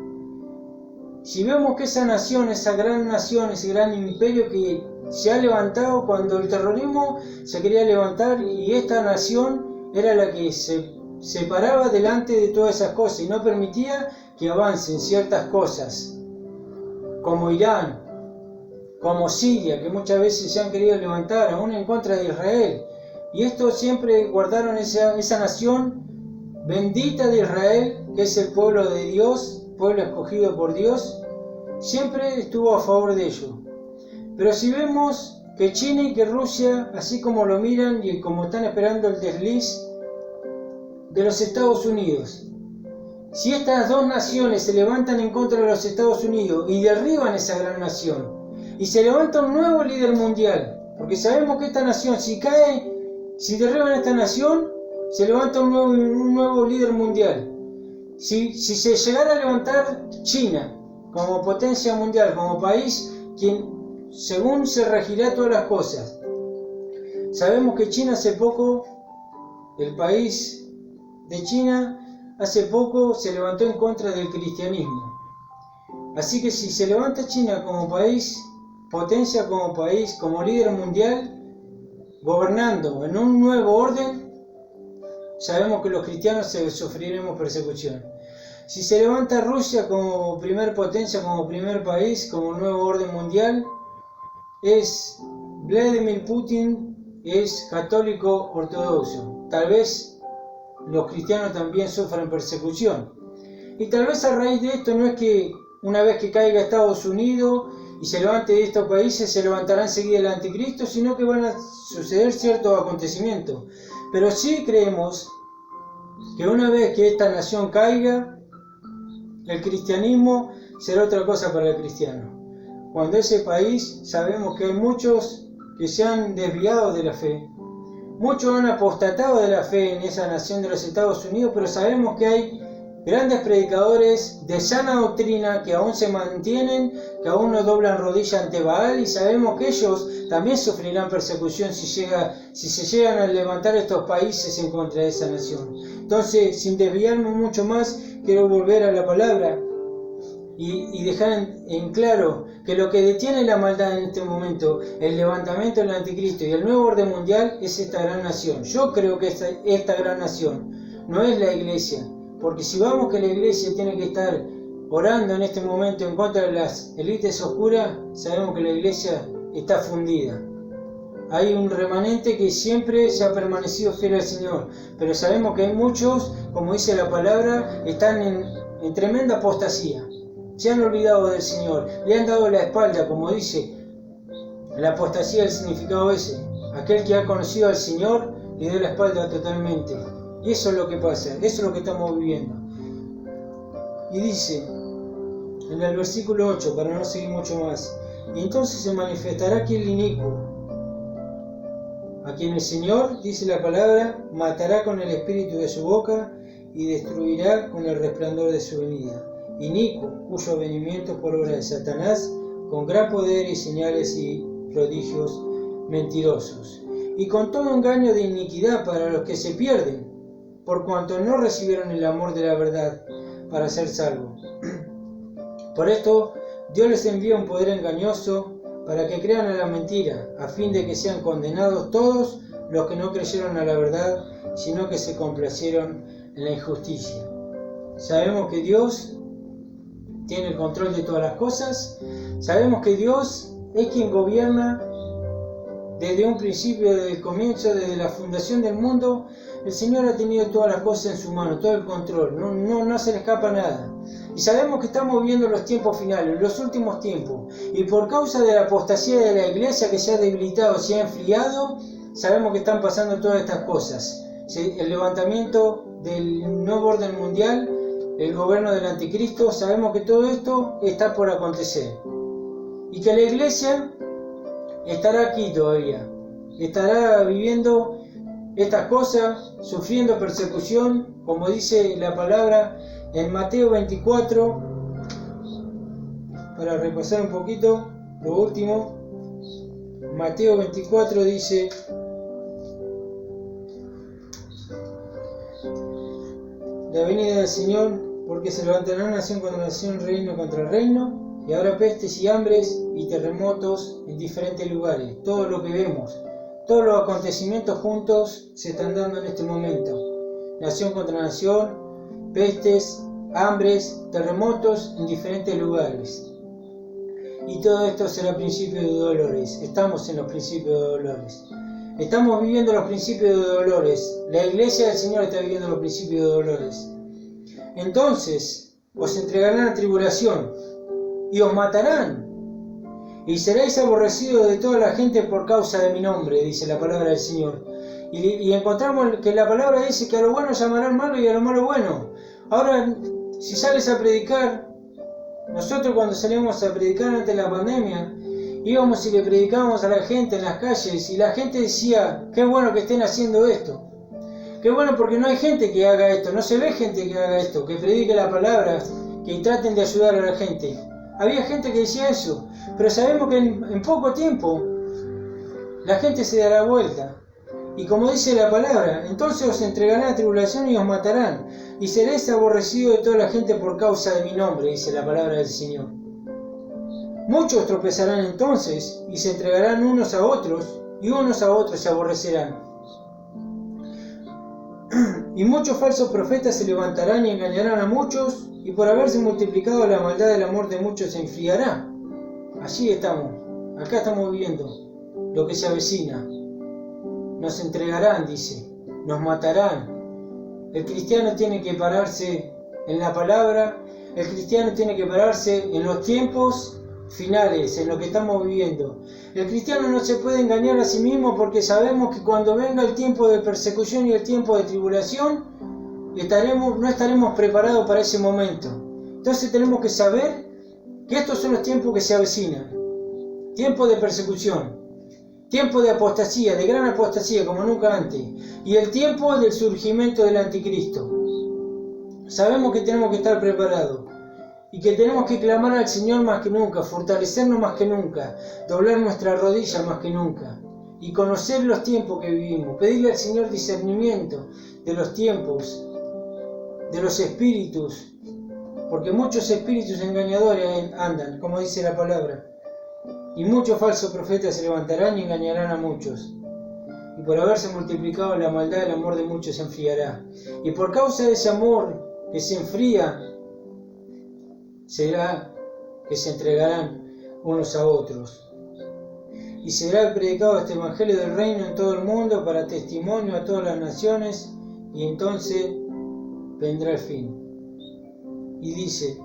Si vemos que esa nación, esa gran nación, ese gran imperio que se ha levantado cuando el terrorismo se quería levantar, y esta nación era la que se paraba delante de todas esas cosas y no permitía que avancen ciertas cosas, como Irán, como Siria, que muchas veces se han querido levantar aún en contra de Israel. Y estos siempre guardaron esa nación bendita de Israel, que es el pueblo de Dios, pueblo escogido por Dios, siempre estuvo a favor de ello. Pero si vemos que China y que Rusia, así como lo miran y como están esperando el desliz de los Estados Unidos, si estas dos naciones se levantan en contra de los Estados Unidos y derriban esa gran nación, y se levanta un nuevo líder mundial, porque sabemos que esta nación, si derriban esta nación, se levanta un nuevo líder mundial. Si se llegara a levantar China como potencia mundial, como país, quien según se regirá todas las cosas. Sabemos que China hace poco, el país de China, hace poco se levantó en contra del cristianismo. Así que si se levanta China como país, potencia como país, como líder mundial, gobernando en un nuevo orden, sabemos que los cristianos sufriremos persecución. Si se levanta Rusia como primer potencia, como primer país, como nuevo orden mundial, Vladimir Putin es católico ortodoxo. Tal vez los cristianos también sufran persecución. Y tal vez a raíz de esto no es que una vez que caiga Estados Unidos y se levante de estos países, se levantará enseguida el anticristo, sino que van a suceder ciertos acontecimientos. Pero sí creemos que una vez que esta nación caiga, el cristianismo será otra cosa para el cristiano. Cuando ese país, sabemos que hay muchos que se han desviado de la fe, muchos han apostatado de la fe en esa nación de los Estados Unidos, pero sabemos que hay grandes predicadores de sana doctrina que aún se mantienen, que aún no doblan rodilla ante Baal, y sabemos que ellos también sufrirán persecución si se llegan a levantar estos países en contra de esa nación. Entonces, sin desviarme mucho más, quiero volver a la palabra y dejar en claro que lo que detiene la maldad en este momento, el levantamiento del anticristo y el nuevo orden mundial, es esta gran nación. Yo creo que esta gran nación no es la iglesia, porque si vamos que la iglesia tiene que estar orando en este momento en contra de las élites oscuras, sabemos que la iglesia está fundida. Hay un remanente que siempre se ha permanecido fiel al Señor, pero sabemos que hay muchos, como dice la palabra, están en tremenda apostasía. Se han olvidado del Señor, le han dado la espalda, como dice la apostasía, el significado ese. Aquel que ha conocido al Señor le da la espalda totalmente. Y eso es lo que pasa, eso es lo que estamos viviendo. Y dice en el versículo 8, para no seguir mucho más: y entonces se manifestará aquel inicuo, a quien el Señor, dice la palabra, matará con el espíritu de su boca y destruirá con el resplandor de su venida. Inicuo, cuyo venimiento por obra de Satanás, con gran poder y señales y prodigios mentirosos, y con todo engaño de iniquidad para los que se pierden, por cuanto no recibieron el amor de la verdad para ser salvos. Por esto, Dios les envía un poder engañoso para que crean a la mentira, a fin de que sean condenados todos los que no creyeron a la verdad, sino que se complacieron en la injusticia. Sabemos que Dios tiene el control de todas las cosas, sabemos que Dios es quien gobierna desde un principio, desde el comienzo, desde la fundación del mundo. El Señor ha tenido todas las cosas en su mano, todo el control, no se le escapa nada. Y sabemos que estamos viviendo los tiempos finales, los últimos tiempos, y por causa de la apostasía de la iglesia que se ha debilitado, se ha enfriado, sabemos que están pasando todas estas cosas. El levantamiento del nuevo orden mundial, el gobierno del anticristo, sabemos que todo esto está por acontecer. Y que la iglesia estará aquí todavía, estará viviendo estas cosas, sufriendo persecución, como dice la palabra en Mateo 24, para repasar un poquito lo último. Mateo 24 dice: la venida del Señor, porque se levantará nación contra nación, reino contra reino, y habrá pestes y hambres y terremotos en diferentes lugares. Todo lo que vemos, todos los acontecimientos juntos se están dando en este momento. Nación contra nación, pestes, hambres, terremotos en diferentes lugares. Y todo esto será principio de dolores. Estamos en los principios de dolores. Estamos viviendo los principios de dolores. La iglesia del Señor está viviendo los principios de dolores. Entonces os entregarán a tribulación y os matarán. Y seréis aborrecidos de toda la gente por causa de mi nombre, dice la palabra del Señor. Y encontramos que la palabra dice que a lo bueno llamarán malo y a lo malo bueno. Ahora, si sales a predicar, nosotros cuando salíamos a predicar antes de la pandemia, íbamos y le predicábamos a la gente en las calles y la gente decía, qué bueno que estén haciendo esto. Qué bueno porque no hay gente que haga esto, no se ve gente que haga esto, que predique la palabra, que traten de ayudar a la gente. Había gente que decía eso, pero sabemos que en poco tiempo la gente se dará vuelta. Y como dice la palabra, entonces os entregarán a tribulación y os matarán, y seréis aborrecidos de toda la gente por causa de mi nombre, dice la palabra del Señor. Muchos tropezarán entonces, y se entregarán unos a otros, y unos a otros se aborrecerán. Y muchos falsos profetas se levantarán y engañarán a muchos, y por haberse multiplicado la maldad del amor de muchos se enfriará. Allí estamos, acá estamos viviendo lo que se avecina. Nos entregarán, dice, nos matarán. El cristiano tiene que pararse en la palabra, el cristiano tiene que pararse en los tiempos finales, en lo que estamos viviendo. El cristiano no se puede engañar a sí mismo porque sabemos que cuando venga el tiempo de persecución y el tiempo de tribulación, no estaremos preparados para ese momento. Entonces tenemos que saber que estos son los tiempos que se avecinan. Tiempo de persecución, tiempo de apostasía, de gran apostasía como nunca antes, y el tiempo del surgimiento del anticristo. Sabemos que tenemos que estar preparados y que tenemos que clamar al Señor más que nunca, fortalecernos más que nunca, doblar nuestra rodilla más que nunca y conocer los tiempos que vivimos, pedirle al Señor discernimiento de los tiempos, de los espíritus, porque muchos espíritus engañadores andan, como dice la palabra. Y muchos falsos profetas se levantarán y engañarán a muchos. Y por haberse multiplicado la maldad, el amor de muchos se enfriará. Y por causa de ese amor que se enfría, será que se entregarán unos a otros. Y será predicado este evangelio del reino en todo el mundo para testimonio a todas las naciones, y entonces vendrá el fin. Y dice,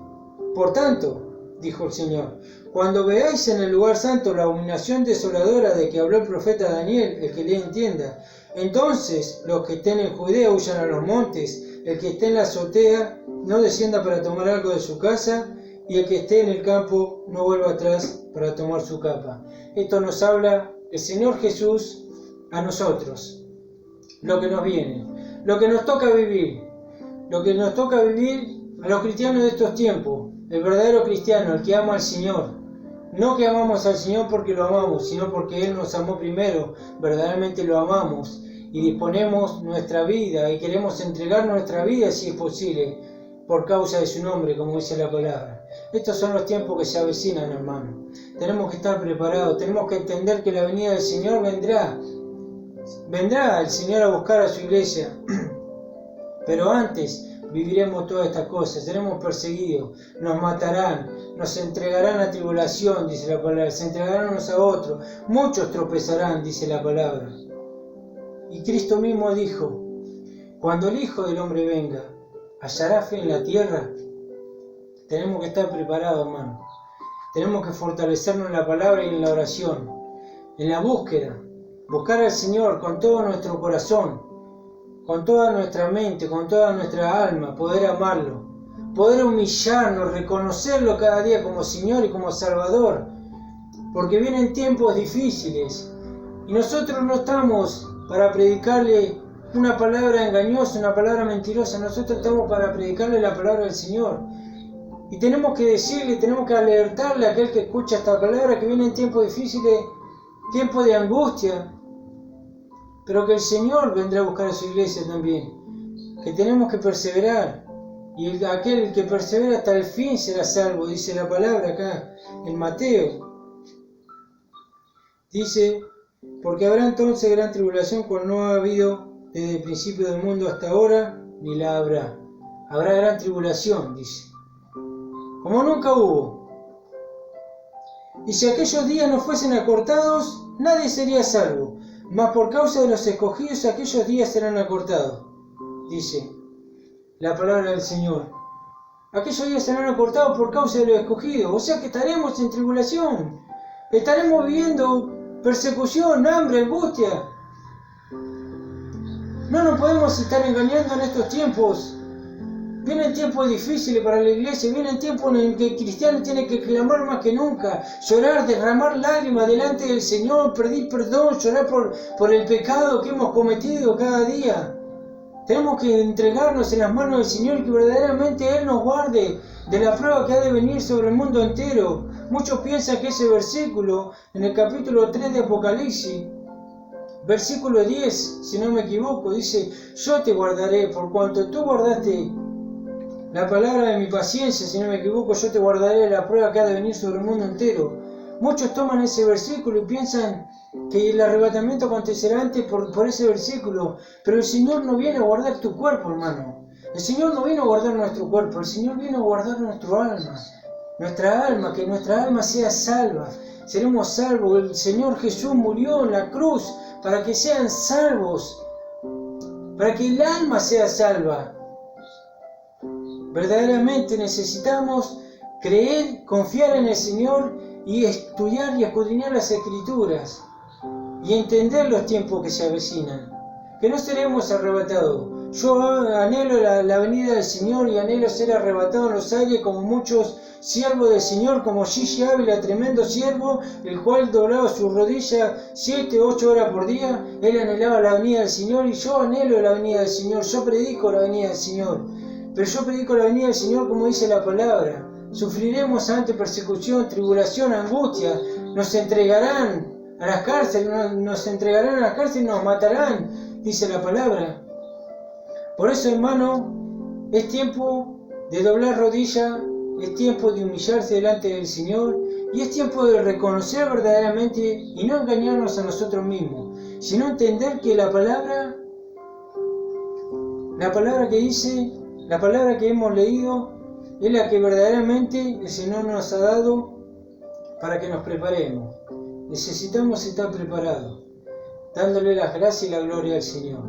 por tanto, dijo el Señor, cuando veáis en el lugar santo la abominación desoladora de que habló el profeta Daniel, el que le entienda, entonces los que estén en Judea huyan a los montes, el que esté en la azotea no descienda para tomar algo de su casa, y el que esté en el campo no vuelva atrás para tomar su capa. Esto nos habla el Señor Jesús a nosotros, lo que nos viene, lo que nos toca vivir, a los cristianos de estos tiempos. El verdadero cristiano, el que ama al Señor, no que amamos al Señor porque lo amamos, sino porque Él nos amó primero, verdaderamente lo amamos y disponemos nuestra vida y queremos entregar nuestra vida si es posible, por causa de su nombre, como dice la palabra. Estos son los tiempos que se avecinan, hermano. Tenemos que estar preparados, tenemos que entender que la venida del Señor vendrá. Vendrá el Señor a buscar a su iglesia, pero antes viviremos todas estas cosas, seremos perseguidos, nos matarán, nos entregarán a tribulación, dice la palabra, se entregarán unos a otros, muchos tropezarán, dice la palabra. Y Cristo mismo dijo, cuando el Hijo del Hombre venga, ¿hallará fe en la tierra? Tenemos que estar preparados, hermano. Tenemos que fortalecernos en la palabra y en la oración, en la búsqueda, buscar al Señor con todo nuestro corazón, con toda nuestra mente, con toda nuestra alma, poder amarlo, poder humillarnos, reconocerlo cada día como Señor y como Salvador, porque vienen tiempos difíciles y nosotros no estamos para predicarle una palabra engañosa, una palabra mentirosa, nosotros estamos para predicarle la palabra del Señor. Y tenemos que decirle, tenemos que alertarle a aquel que escucha esta palabra que vienen tiempos difíciles, tiempos de angustia, pero que el Señor vendrá a buscar a su iglesia también, que tenemos que perseverar, y aquel que persevera hasta el fin será salvo, dice la palabra acá en Mateo. Dice, porque habrá entonces gran tribulación cual no ha habido desde el principio del mundo hasta ahora, ni la habrá. Habrá gran tribulación, dice, como nunca hubo. Y si aquellos días no fuesen acortados, nadie sería salvo. Mas por causa de los escogidos aquellos días serán acortados, dice la palabra del Señor. Aquellos días serán acortados por causa de los escogidos. O sea que estaremos en tribulación. Estaremos viviendo persecución, hambre, angustia. No nos podemos estar engañando en estos tiempos. Vienen tiempos difíciles para la iglesia, vienen tiempos en el que el cristiano tiene que clamar más que nunca, llorar, derramar lágrimas delante del Señor, pedir perdón, llorar por el pecado que hemos cometido cada día. Tenemos que entregarnos en las manos del Señor y que verdaderamente Él nos guarde de la prueba que ha de venir sobre el mundo entero. Muchos piensan que ese versículo en el capítulo 3 de Apocalipsis, versículo 10, si no me equivoco, dice: yo te guardaré por cuanto tú guardaste la palabra de mi paciencia, si no me equivoco, yo te guardaré de la prueba que ha de venir sobre el mundo entero. Muchos toman ese versículo y piensan que el arrebatamiento acontecerá antes por ese versículo, pero el Señor no viene a guardar tu cuerpo, hermano. El Señor no viene a guardar nuestro cuerpo, el Señor viene a guardar nuestra alma, que nuestra alma sea salva. Seremos salvos. El Señor Jesús murió en la cruz para que sean salvos, para que el alma sea salva. Verdaderamente necesitamos creer, confiar en el Señor y estudiar y escudriñar las Escrituras y entender los tiempos que se avecinan, que no seremos arrebatados. Yo anhelo la venida del Señor y anhelo ser arrebatado en los aires como muchos siervos del Señor, como Gigi Ávila, tremendo siervo, el cual doblaba su rodilla 7 u 8 horas por día. Él anhelaba la venida del Señor y yo anhelo la venida del Señor. Yo predico la venida del Señor, pero yo predico la venida del Señor como dice la palabra. Sufriremos ante persecución, tribulación, angustia, nos entregarán a las cárceles, y nos matarán, dice la palabra. Por eso, hermano, es tiempo de doblar rodilla, es tiempo de humillarse delante del Señor y es tiempo de reconocer verdaderamente y no engañarnos a nosotros mismos, sino entender que la palabra que dice, la palabra que hemos leído es la que verdaderamente el Señor nos ha dado para que nos preparemos. Necesitamos estar preparados, dándole las gracias y la gloria al Señor.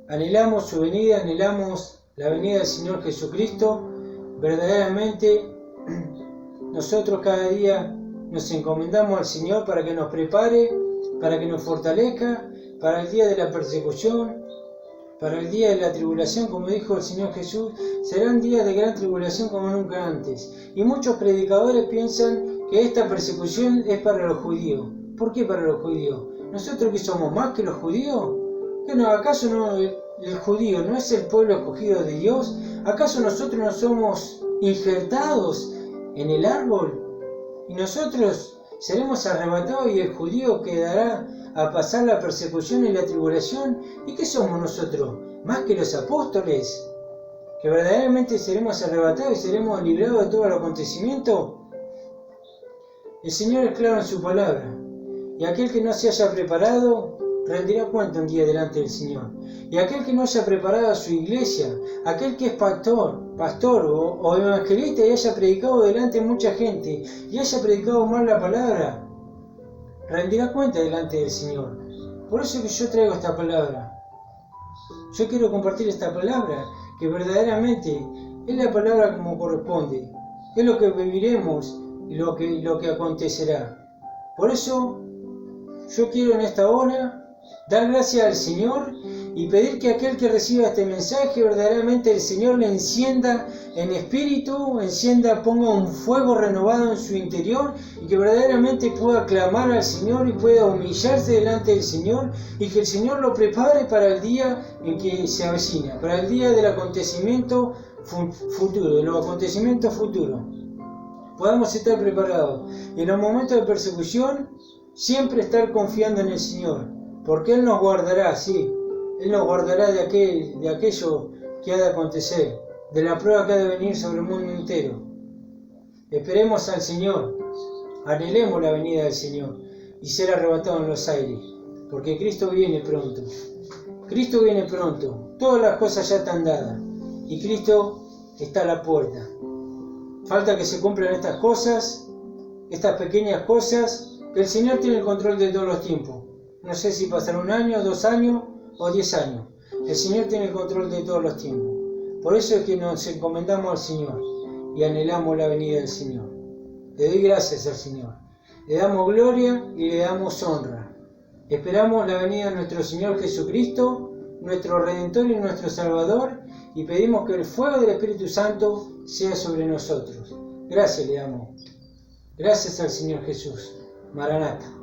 Anhelamos su venida, anhelamos la venida del Señor Jesucristo. Verdaderamente nosotros cada día nos encomendamos al Señor para que nos prepare, para que nos fortalezca, para el día de la persecución, para el día de la tribulación, como dijo el Señor Jesús. Serán días de gran tribulación como nunca antes. Y muchos predicadores piensan que esta persecución es para los judíos. ¿Por qué para los judíos? ¿Nosotros que somos más que los judíos? ¿Que no, acaso no, el judío no es el pueblo escogido de Dios? ¿Acaso nosotros no somos injertados en el árbol? Y nosotros seremos arrebatados y el judío quedará a pasar la persecución y la tribulación. ¿Y qué somos nosotros? ¿Más que los apóstoles? ¿Que verdaderamente seremos arrebatados y seremos librados de todo el acontecimiento? El Señor es claro en su palabra. Y aquel que no se haya preparado rendirá cuenta un día delante del Señor. Y aquel que no haya preparado a su iglesia, aquel que es pastor o evangelista y haya predicado delante de mucha gente y haya predicado mal la palabra, rendirá cuenta delante del Señor. Por eso que yo traigo esta palabra. Yo quiero compartir esta palabra, que verdaderamente es la palabra como corresponde. Es lo que viviremos y lo que acontecerá. Por eso yo quiero en esta hora dar gracias al Señor y pedir que aquel que reciba este mensaje, verdaderamente el Señor le encienda en espíritu, ponga un fuego renovado en su interior y que verdaderamente pueda clamar al Señor y pueda humillarse delante del Señor y que el Señor lo prepare para el día en que se avecina, para el día del acontecimiento futuro, de los acontecimientos futuros. Podamos estar preparados y en los momentos de persecución siempre estar confiando en el Señor, porque Él nos guardará, sí, Él nos guardará de aquello que ha de acontecer, de la prueba que ha de venir sobre el mundo entero. Esperemos al Señor, anhelemos la venida del Señor y ser arrebatado en los aires, porque Cristo viene pronto. Cristo viene pronto, todas las cosas ya están dadas y Cristo está a la puerta. Falta que se cumplan estas cosas, estas pequeñas cosas, que el Señor tiene el control de todos los tiempos. No sé si pasará 1 año, 2 años o 10 años. El Señor tiene el control de todos los tiempos. Por eso es que nos encomendamos al Señor y anhelamos la venida del Señor. Le doy gracias al Señor. Le damos gloria y le damos honra. Esperamos la venida de nuestro Señor Jesucristo, nuestro Redentor y nuestro Salvador, y pedimos que el fuego del Espíritu Santo sea sobre nosotros. Gracias le damos. Gracias al Señor Jesús. Maranata.